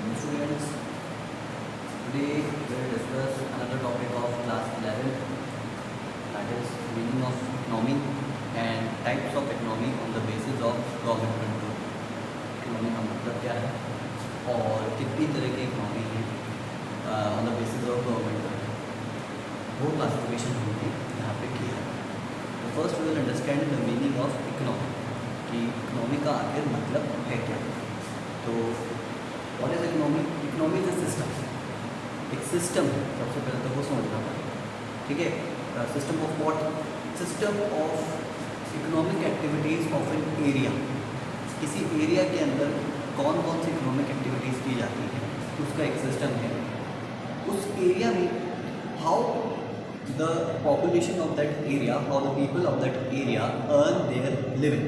Students, today we will discuss another topic of class 11, that is meaning of economy and types of economy on the basis of government control. Economy का मतलब क्या है और कितनी तरह की economy है on the basis of government control, वो क्लासिफिकेशन हमने यहाँ पे किया है। तो first we will understand the meaning of economy कि इकोनॉमी का आखिर मतलब है क्या। तो what is economy? Economy is a system, एक सिस्टम है, सबसे पहले तो वो समझना पड़ेगा। ठीक है, system of what? System of economic activities of an area. किसी एरिया के अंदर कौन कौन सी इकोनॉमिक एक्टिविटीज़ की जाती है उसका एक सिस्टम है। उस एरिया में how the population of that area, how the people of that area earn their living,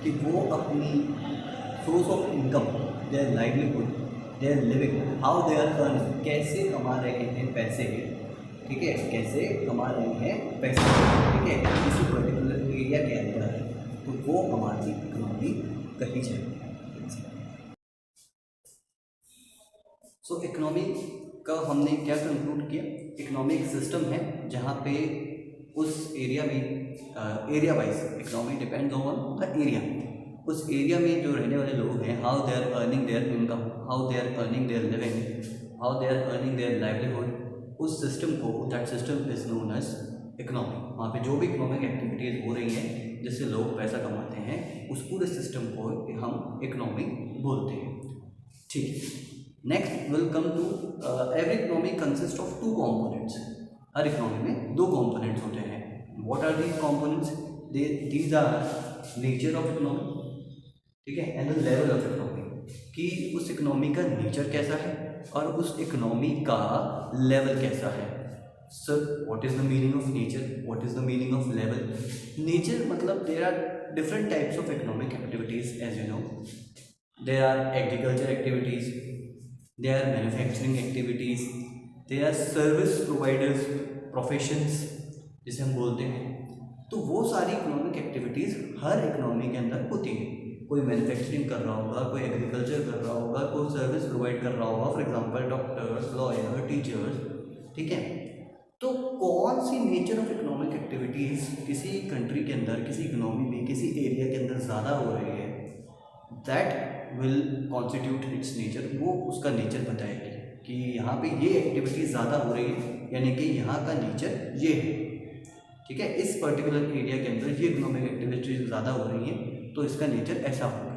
कि वो अपनी source of income, their livelihood, their living, how they are earning, कैसे कमा रहे हैं पैसे। ठीक है, कैसे कमा रहे हैं पैसे। ठीक है, किसी पर्टिकुलर एरिया के अंदर, तो वो हमारी इकोनॉमी कही जाएगी। सो इकोनॉमी का हमने क्या कंक्लूड किया? इकोनॉमी एक सिस्टम है जहाँ पे उस एरिया में area wise economy depends on the area. उस एरिया में जो रहने वाले लोग हैं, how they are earning their income, how they are earning their living, how they are earning their livelihood, उस सिस्टम को, that system is known as economy. वहाँ पे जो भी इकोनॉमिक एक्टिविटीज़ हो रही हैं जिससे लोग पैसा कमाते हैं, उस पूरे सिस्टम को हम इकोनॉमी बोलते हैं। ठीक है, next will come to every economy consist of two components. हर इकोनॉमी में दो कॉम्पोनेंट्स होते हैं। What are these components? These are nature of economy, ठीक है, and the level of economy, कि उस इकोनॉमी का नेचर कैसा है और उस इकोनॉमी का लेवल कैसा है। Sir, what is the meaning of nature, what is the meaning of level? Nature मतलब there are different types of economic activities, as you know. There are agriculture activities, there are manufacturing activities, there are service providers, professions जिसे हम बोलते हैं। तो वो सारी economic activities हर economy के अंदर होती हैं। कोई मैन्युफैक्चरिंग कर रहा होगा, कोई एग्रीकल्चर कर रहा होगा, कोई सर्विस प्रोवाइड कर रहा होगा, for example doctors, lawyer, teachers. ठीक है, तो कौन see nature of economic activities किसी कंट्री के अंदर, किसी इकोनॉमी में, किसी एरिया के अंदर ज़्यादा हो रही है, that will constitute it's nature. वो उसका नेचर बताएगी कि यहाँ पे ये एक्टिविटीज़ ज़्यादा हो रही है, यानी कि यहाँ का नेचर ये है। ठीक है, इस पर्टिकुलर एरिया के अंदर ये इकोनॉमिक एक्टिविटीज ज़्यादा हो रही हैं, तो इसका नेचर ऐसा होगा।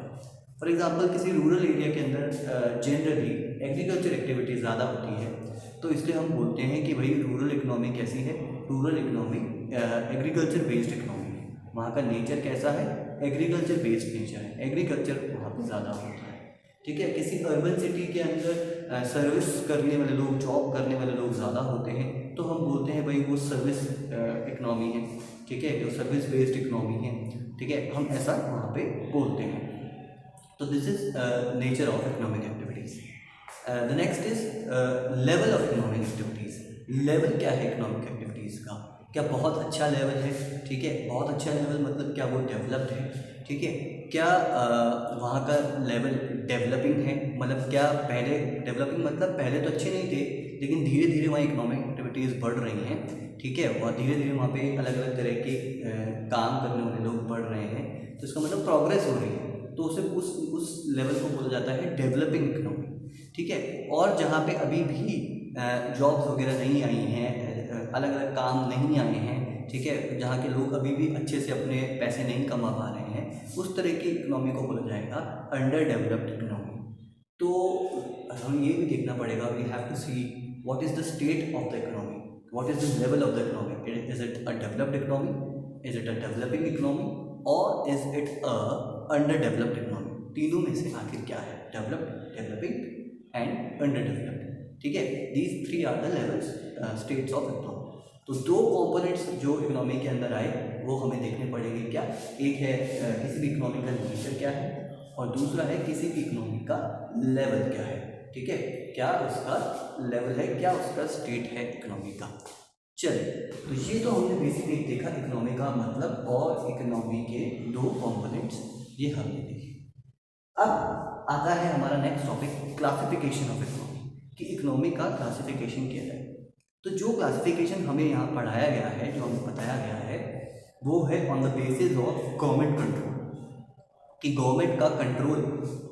फॉर एग्जांपल, किसी रूरल एरिया के अंदर जनरली एग्रीकल्चर एक्टिविटीज़ ज़्यादा होती है, तो इसलिए हम बोलते हैं कि भाई रूरल इकोनॉमी कैसी है? Rural economy agriculture based economy है। वहाँ का नेचर कैसा है? एग्रीकल्चर बेस्ड नेचर है, एग्रीकल्चर वहाँ पर ज़्यादा होता है। ठीक है, किसी अर्बन सिटी के अंदर सर्विस करने वाले लोग, जॉब करने वाले लोग ज़्यादा होते हैं, तो हम बोलते हैं भाई वो सर्विस इकोनॉमी है। ठीक है, जो सर्विस बेस्ड इकोनॉमी है। ठीक है, हम ऐसा वहाँ पे बोलते हैं। तो this is nature of economic activities. The next is level of economic activities. Level क्या है इकोनॉमिक एक्टिविटीज़ का? क्या बहुत अच्छा लेवल है? ठीक है, बहुत अच्छा लेवल मतलब क्या वो डेवलप्ड है? ठीक है, क्या वहाँ का लेवल डेवलपिंग है? मतलब क्या पहले डेवलपिंग मतलब पहले तो अच्छे नहीं थे, लेकिन धीरे धीरे वहाँ इकोनॉमिक एक्टिविटीज़ बढ़ रही हैं। ठीक है, और धीरे धीरे वहाँ पे अलग अलग तरह के काम करने वाले लोग बढ़ रहे हैं, तो इसका मतलब प्रोग्रेस हो रही है, तो उसे उस लेवल को बोला जाता है डेवलपिंग इकोनॉमी। ठीक है, और जहाँ पे अभी भी जॉब्स वगैरह नहीं आई हैं, अलग अलग काम नहीं आए हैं, ठीक है, जहाँ के लोग अभी भी अच्छे से अपने पैसे नहीं कमा पा रहे हैं, उस तरह की इकोनॉमी को बोला जाएगा अंडर डेवलप्ड इकोनॉमी। तो हमें ये भी देखना पड़ेगा, we have to see what is the state of the economy, what is the level of the economy. Is it a developed economy, is it a developing economy, और is it a under developed economy? तीनों में से आखिर क्या है? Developed, developing and under developed. ठीक है, these three are the levels, states of economy. तो दो कंपोनेंट्स जो इकोनॉमी के अंदर आए वो हमें देखने पड़ेंगे। क्या? एक है किसी भी इकोनॉमी का नेचर क्या है, और दूसरा है किसी भी इकोनॉमी का लेवल क्या है। ठीक है, क्या उसका लेवल है, क्या उसका स्टेट है इकोनॉमी का। चलिए, तो ये तो हमने बेसिकली देखा इकोनॉमी का मतलब और इकोनॉमी के दो कंपोनेंट्स, ये हमने देखे। अब आता है हमारा next topic classification of economy, कि इकोनॉमी का क्लासिफिकेशन किया जाए। तो जो क्लासिफिकेशन हमें यहाँ पढ़ाया गया है, जो हमें बताया गया है, वो है on the basis of government control, कि गवर्नमेंट का कंट्रोल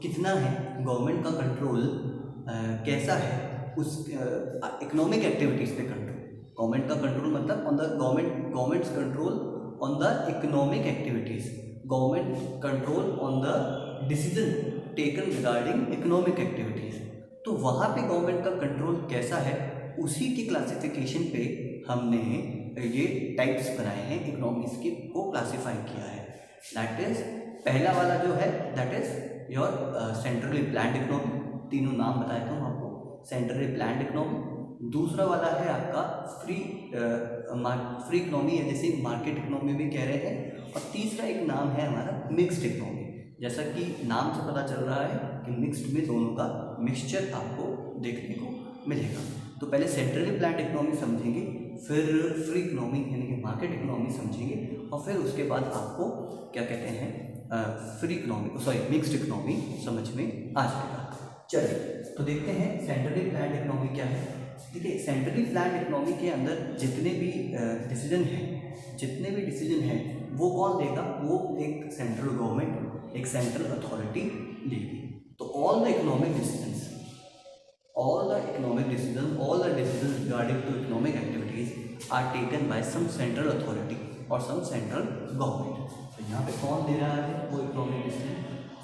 कितना है, गवर्नमेंट का कंट्रोल कैसा है उस इकोनॉमिक एक्टिविटीज़ पे कंट्रोल। गवर्नमेंट का कंट्रोल मतलब on the governments control on the economic activities, government control on the decision taken regarding economic activities. तो वहाँ पे गवर्नमेंट का कंट्रोल कैसा है, उसी की क्लासिफिकेशन पे हमने ये टाइप्स बनाए हैं इकोनॉमीज के, को क्लासीफाई किया है। दैट इज पहला वाला जो है that is your centrally planned economy, तीनों नाम बताया था आपको, सेंट्रली प्लान्ड इकोनॉमी। दूसरा वाला है आपका फ्री इकोनॉमी, या जैसे मार्केट इकोनॉमी भी कह रहे हैं। और तीसरा एक नाम है हमारा मिक्स्ड इकोनॉमी, जैसा कि नाम से पता चल रहा है कि मिक्स्ड में दोनों का मिक्सचर आपको देखने को मिलेगा। तो पहले सेंट्रली प्लान्ड इकोनॉमी समझेंगे, फिर फ्री इकोनॉमी यानी कि मार्केट इकोनॉमी समझेंगे, और फिर उसके बाद आपको क्या कहते हैं मिक्स्ड इकोनॉमी समझ में आ जाएगा। चलिए तो देखते हैं सेंट्रली प्लान्ड इकोनॉमी क्या है। देखिए सेंट्रली प्लान्ड इकोनॉमी के अंदर जितने भी डिसीजन हैं वो कौन देगा, वो एक सेंट्रल गवर्नमेंट, एक सेंट्रल अथॉरिटी लेगी। तो all the economic decision regarding to economic activities are taken by some central authority or some central government। तो यहाँ पे कौन दे रहा है वो इकोनॉमिक डिसीजन,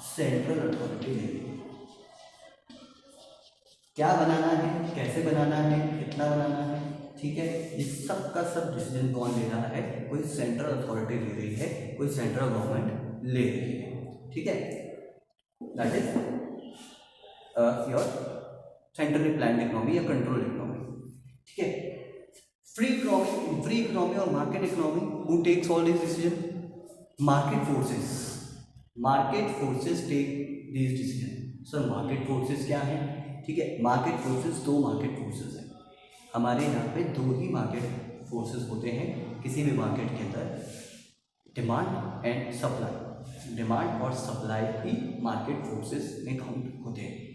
सेंट्रल अथॉरिटी लेगी। क्या बनाना है, कैसे बनाना है, कितना बनाना है, ठीक है, इस सब का सब डिसीजन कौन ले रहा है, कोई सेंट्रल अथॉरिटी ले रही है, कोई सेंट्रल गवर्नमेंट ले रही है। ठीक है, that is your centrally planned economy या कंट्रोल इकोनॉमी। ठीक है, फ्री इकोनॉमी और market economy, who takes all this decision, market forces take this decision. Sir market forces क्या है? ठीक है, मार्केट फोर्सेस, दो मार्केट फोर्सेस हैं हमारे यहाँ पे, दो ही मार्केट फोर्सेस होते हैं किसी भी मार्केट के अंदर, डिमांड एंड सप्लाई। डिमांड और सप्लाई ही मार्केट फोर्सेस में काउंट होते हैं।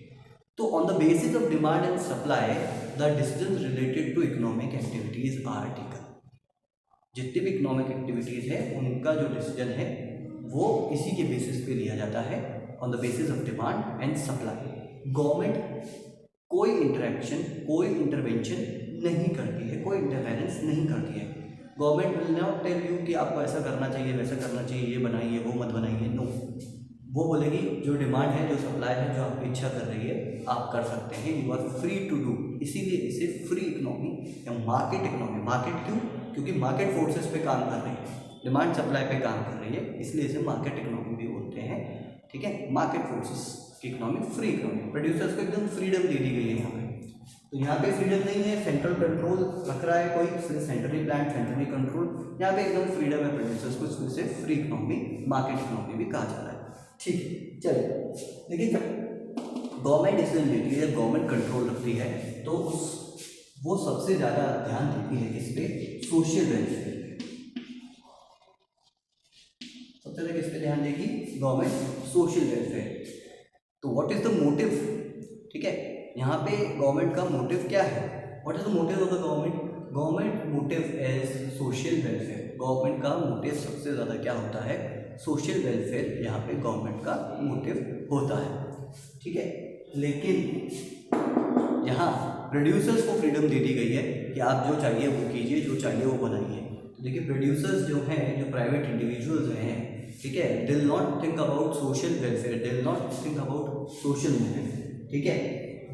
तो on the basis of demand and supply the decision related to economic activities are taken. जितनी भी इकोनॉमिक एक्टिविटीज़ है उनका जो डिसीजन है वो इसी के बेसिस पे लिया जाता है, on the basis of demand and supply. Government कोई इंटरवेंशन नहीं करती है, कोई इंटरफेरेंस नहीं करती है। Government will not tell you कि आपको ऐसा करना चाहिए, वैसा करना चाहिए, ये बनाइए, वो मत बनाइए, नो। वो बोलेगी जो डिमांड है, जो सप्लाई है, जो आपकी इच्छा कर रही है आप कर सकते हैं, you are free to do. इसीलिए इसे फ्री इकोनॉमी या मार्केट इकोनॉमी, मार्केट क्यों? क्योंकि मार्केट फोर्सेस पे काम कर रही है, डिमांड सप्लाई पे काम कर रही है, इसलिए इसे मार्केट इकोनॉमी भी बोलते हैं। ठीक है, मार्केट फोर्सेस की इकोनॉमी फ्री इकोनॉमी। प्रोड्यूसर्स को एकदम फ्रीडम दे दी गई है यहाँ पे। तो यहाँ पे फ्रीडम नहीं है, सेंट्रल कंट्रोल रख रहा है कोई, सेंट्रली प्लान, सेंट्रली कंट्रोल, यहाँ पे एकदम फ्रीडम है प्रोड्यूसर्स को, इसको इसे फ्री इकोनॉमी, मार्केट इकोनॉमी भी कहा जा रहा है। ठीक है, चलिए देखिए, जब गवर्नमेंट डिसीजन लेती है, गवर्नमेंट कंट्रोल रखती है, तो वो सबसे ज़्यादा ध्यान देती है किस पे? सोशल वेलफेयर पे। सबसे ज़्यादा किस पे ध्यान देगी गवर्नमेंट? Social welfare. तो व्हाट इज द मोटिव? ठीक है, यहाँ पे गवर्नमेंट का मोटिव क्या है? What is the motive of the government motive is social welfare. Government का मोटिव सबसे ज़्यादा क्या होता है? सोशल वेलफेयर यहाँ पे गवर्नमेंट का मोटिव होता है। ठीक है, लेकिन यहाँ प्रोड्यूसर्स को फ्रीडम दे दी गई है कि आप जो चाहिए वो कीजिए, जो चाहिए वो बनाइए। तो देखिए प्रोड्यूसर्स जो हैं, जो प्राइवेट इंडिविजुअल्स हैं, ठीक है, they will not think about social welfare, they will not think about social motive. ठीक है,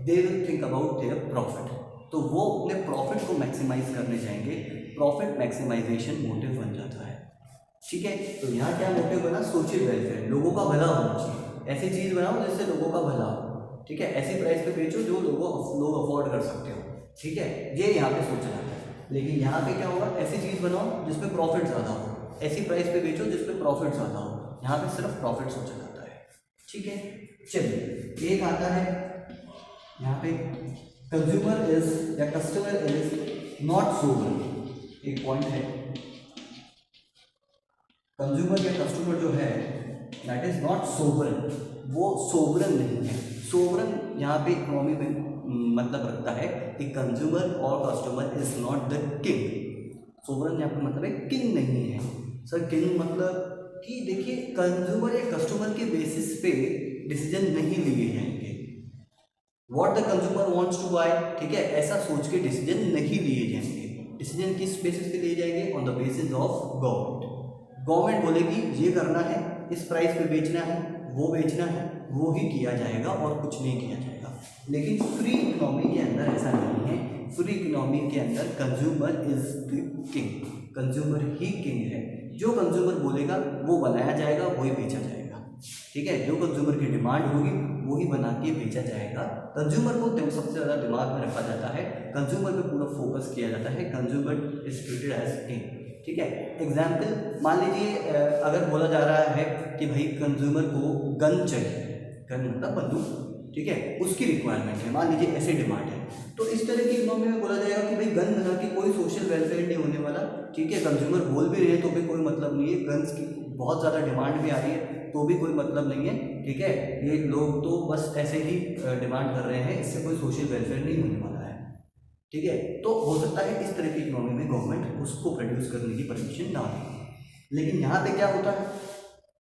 they will think about their profit. तो वो अपने प्रॉफिट को मैक्सिमाइज करने जाएंगे, प्रॉफिट मैक्सिमाइजेशन मोटिव बन जाता है। ठीक है, तो यहाँ क्या मोटिव बना? सोशल वेलफेयर, लोगों का भला होना चाहिए, ऐसी चीज़ बनाओ जिससे लोगों का भला हो। ठीक है, ऐसी प्राइस पे बेचो जो लोग अफोर्ड कर सकते हो। ठीक है, ये यहाँ पे सोचा जाता है। लेकिन यहाँ पे क्या होगा? ऐसी चीज़ बनाओ जिसमें प्रॉफिट ज़्यादा हो, ऐसी प्राइस पे बेचो जिसमें प्रॉफिट ज़्यादा हो। यहाँ पे सिर्फ प्रॉफिट सोचा जाता है। ठीक है, चलिए एक आता है यहाँ पे, कंज्यूमर इज या कस्टमर इज नॉट सोबर। एक पॉइंट है, कंज्यूमर या कस्टमर जो है दैट इज नॉट सोबर, वो सोवरन नहीं है। सोवरन यहाँ पे इकोनॉमी में मतलब रखता है कि कंज्यूमर और customer is not the king. Sovereign यहाँ पे मतलब है किंग नहीं है। सर किंग मतलब कि देखिए कंज्यूमर या कस्टमर के बेसिस पे डिसीजन नहीं लिए जाएंगे। What the consumer wants to buy, ठीक है, ऐसा सोच के डिसीजन नहीं लिए जाएंगे। डिसीजन किस बेसिस पे लिए जाएंगे? On the basis of government. Government बोलेगी ये करना है, इस प्राइस पे बेचना है, वो बेचना है, वो ही किया जाएगा और कुछ नहीं किया जाएगा। लेकिन फ्री इकोनॉमी के अंदर ऐसा नहीं है। फ्री इकोनॉमी के अंदर consumer is the king, consumer he king है। जो कंज्यूमर बोलेगा वो बनाया जाएगा, वही बेचा जाएगा, ठीक है। जो कंज्यूमर की डिमांड होगी वही बना के बेचा जाएगा। कंज्यूमर को सबसे ज़्यादा दिमाग में रखा जाता है, कंज्यूमर पे पूरा फोकस किया जाता है। Consumer is treated as king, ठीक है। एग्जाम्पल मान लीजिए अगर बोला जा रहा है कि भाई कंज्यूमर को गन चाहिए, गन मतलब बंदूक, ठीक है, उसकी रिक्वायरमेंट है, मान लीजिए ऐसे डिमांड है, तो इस तरह की इकोनॉमी में बोला जाएगा कि भाई गन बना के कोई सोशल वेलफेयर नहीं होने वाला, ठीक है। कंज्यूमर बोल भी रहे हैं तो भी कोई मतलब नहीं है, गन्स की बहुत ज़्यादा डिमांड भी आ रही है तो भी कोई मतलब नहीं है, ठीक है। ये लोग तो बस ऐसे ही डिमांड कर रहे हैं, इससे कोई सोशल वेलफेयर नहीं होने वाला है, ठीक है। तो हो सकता है इस तरह की इकोनॉमी में गवर्नमेंट उसको प्रोड्यूस करने की परमिशन ना दे। लेकिन यहाँ पे क्या होता है,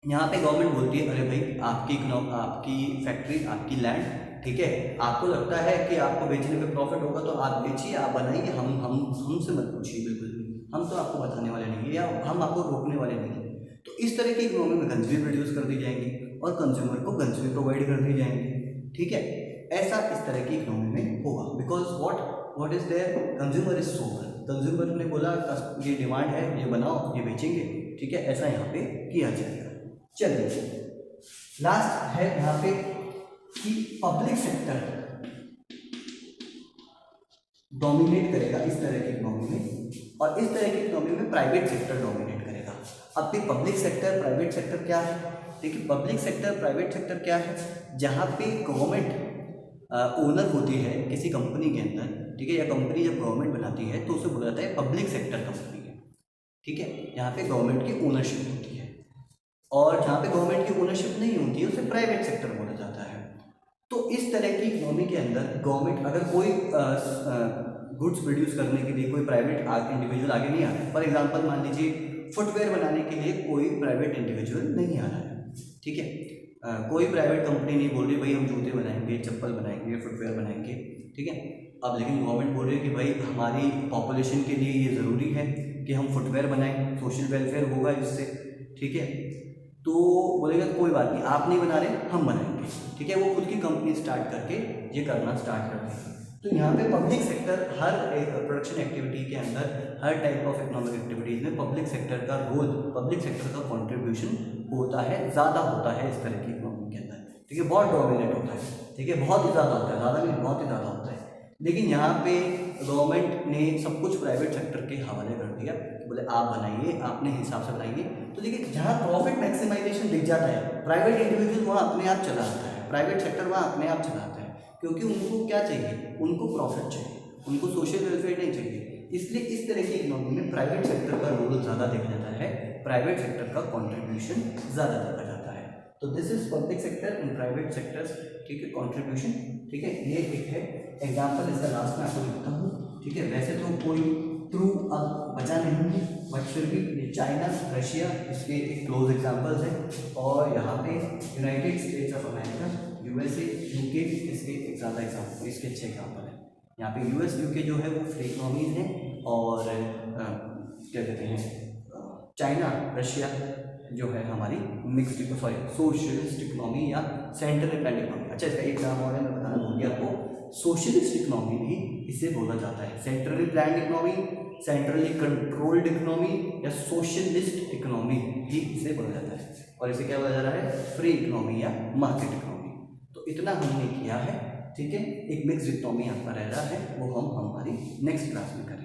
यहाँ पे गवर्नमेंट बोलती है अरे भाई आपकी फैक्ट्री, आपकी लैंड, ठीक है, आपको लगता है कि आपको बेचने पे प्रॉफिट होगा तो आप बेचिए, आप बनाइए, हमसे मत पूछिए, बिल्कुल भी हम तो आपको बताने वाले नहीं है या हम आपको रोकने वाले नहीं है। तो इस तरह की इकोनॉमी में गन्स भी प्रोड्यूस कर दी जाएंगी और कंज्यूमर को गन्स भी प्रोवाइड कर दी जाएंगी, ठीक है। ऐसा इस तरह की इकोनॉमी में होगा because what is there, consumer is sovereign. Consumer ने बोला ये डिमांड है, ये बनाओ, ये बेचेंगे, ठीक है, ऐसा यहाँ पे किया जाएगा। चलिए लास्ट है यहाँ पे कि पब्लिक सेक्टर डोमिनेट करेगा इस तरह की इकोनॉमी में, और इस तरह की इकोनॉमी में प्राइवेट सेक्टर डोमिनेट करेगा। अब भी पब्लिक सेक्टर प्राइवेट सेक्टर क्या है? देखिए पब्लिक सेक्टर प्राइवेट सेक्टर क्या है, जहाँ पे गवर्नमेंट ओनर होती है किसी कंपनी के अंदर, ठीक है, या कंपनी जब गवर्नमेंट बनाती है तो उसे बोला जाता है पब्लिक सेक्टर कंपनी है, ठीक है। यहाँ पे गवर्नमेंट की ओनरशिप होती है, और जहाँ पे गवर्नमेंट की ओनरशिप नहीं होती है उसे प्राइवेट सेक्टर बोला जाता है। तो इस तरह की इकोनॉमी के अंदर गवर्नमेंट अगर कोई गुड्स प्रोड्यूस करने के लिए कोई प्राइवेट इंडिविजुअल आगे नहीं आ रहा है, फॉर एग्जांपल मान लीजिए फुटवेयर बनाने के लिए कोई प्राइवेट इंडिविजुअल नहीं आ रहा है, ठीक है, कोई प्राइवेट कंपनी नहीं बोल रही भाई हम जूते बनाएंगे, चप्पल बनाएंगे, फुटवेयर बनाएंगे, ठीक है। अब लेकिन गवर्नमेंट बोल रही है कि भाई हमारी पॉपुलेशन के लिए ये ज़रूरी है कि हम फुटवेयर बनाएं, सोशल वेलफेयर होगा इससे, ठीक है। तो बोलेगा कोई बात नहीं, आप नहीं बना रहे हम बनाएंगे, ठीक है। वो खुद की कंपनी स्टार्ट करके ये करना स्टार्ट कर देंगे। तो यहाँ पे पब्लिक सेक्टर हर एक प्रोडक्शन एक्टिविटी के अंदर, हर टाइप ऑफ इकोनॉमिक एक्टिविटीज़ में पब्लिक सेक्टर का रोल, पब्लिक सेक्टर का कंट्रीब्यूशन होता है, ज़्यादा होता है इस तरह की इकोनॉमी के अंदर, ठीक है। बहुत डोमिनेट होता है, ठीक है, बहुत ही ज़्यादा होता है, ज़्यादा नहीं बहुत ही ज़्यादा होता है। लेकिन यहाँ पे गवर्नमेंट ने सब कुछ प्राइवेट सेक्टर के हवाले कर दिया, बोले आप बनाइए, अपने हिसाब से बनाइए। तो देखिए जहाँ प्रॉफिट मैक्सिमाइजेशन दिख जाता है, प्राइवेट इंडिविजुअल वहाँ अपने आप चला आता है, प्राइवेट सेक्टर वहाँ अपने आप चलाता है, क्योंकि उनको क्या चाहिए, उनको प्रॉफिट चाहिए, उनको सोशल वेलफेयर नहीं चाहिए। इसलिए इस तरह की इकोनॉमी में प्राइवेट सेक्टर का रोल ज़्यादा देखा जाता है, प्राइवेट सेक्टर का कॉन्ट्रीब्यूशन ज़्यादा देखा जाता है। तो this is public sector and private sectors, ठीक है, कॉन्ट्रीब्यूशन, ठीक है। ये एक है एग्जाम्पल, इसका लास्ट में आपको लिखता हूँ, ठीक है। वैसे तो कोई ट्रू अब बचा नहीं है, बट फिर भी ये चाइना, रशिया इसके एक क्लोज एग्जाम्पल्स हैं, और यहाँ पे United states of America, USA, UK इसके एक ज़्यादा एग्जाम्पल, इसके अच्छे एग्जाम्पल हैं। यहाँ पे यूएस यूके जो है वो फ्री इकोनॉमीज हैं, और क्या कहते हैं चाइना, रशिया जो है हमारी मिक्स्ड, सॉरी सोशलिस्ट इकोनॉमी या सेंट्रली प्लान्ड इकोनॉमी। अच्छा इसका एक नाम और है, मैं बताना भूल गया आपको, सोशलिस्ट इकोनॉमी भी इसे बोला जाता है। Centrally planned economy, centrally controlled economy या सोशलिस्ट इकोनॉमी भी इसे बोला जाता है, और इसे क्या बोला जा रहा है, फ्री इकोनॉमी या मार्केट इकोनॉमी। तो इतना हमने किया है, ठीक है। एक मिक्स्ड इकोनॉमी आपका रह रहा है, वो हम हमारी नेक्स्ट क्लास में करेंगे।